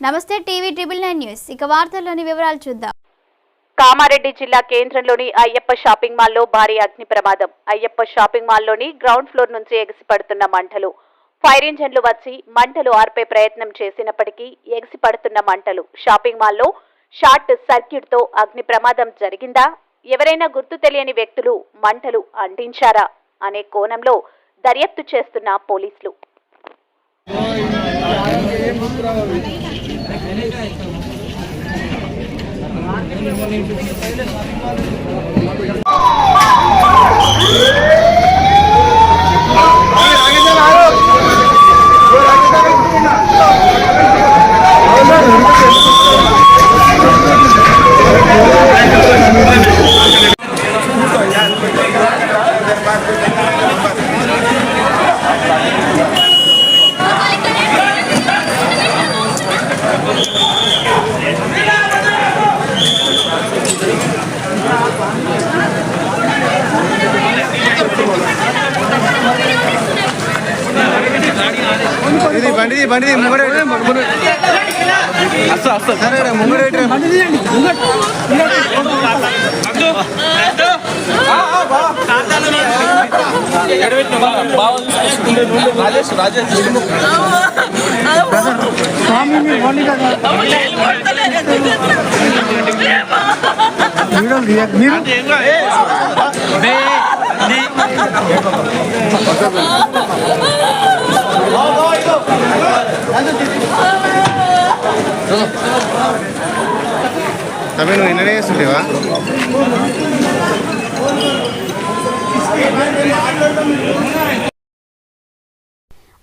నమస్తే TV triple 9 news ఇక వార్తల్లోని వివరాలు చూద్దాం. కామారెడ్డి జిల్లా కేంద్రంలోని అయ్యప్ప షాపింగ్ మాల్లో భారీ అగ్ని ప్రమాదం. అయ్యప్ప షాపింగ్ మాల్లోని గ్రౌండ్ ఫ్లోర్ నుంచి ఎగిసిపడుతున్న మంటలు. ఫైర్ ఇంజన్లు వచ్చి మంటలు ఆర్పే ప్రయత్నం చేసినప్పటికీ ఎగిసిపడుతున్న మంటలు. షాపింగ్ మాల్లో షార్ట్ సర్క్యూట్ తో అగ్ని ప్రమాదం జరిగిందా, ఎవరైనా గుర్తు తెలియని వ్యక్తులు మంటలు అంటించారా అనే కోణంలో దర్యాప్తు చేస్తున్న పోలీసులు. బండి ముంగడ సరే ముంగడ తమ్మి నువ్వు నిన్ననే చేస్తుంటేవా?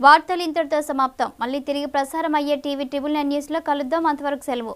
వార్తలు ఇంతటితో సమాప్తం. మళ్ళీ తిరిగి ప్రసారం అయ్యే టీవీ ట్రిబుల్ 9 న్యూస్ లో కలుద్దాం. అంతవరకు సెలవు.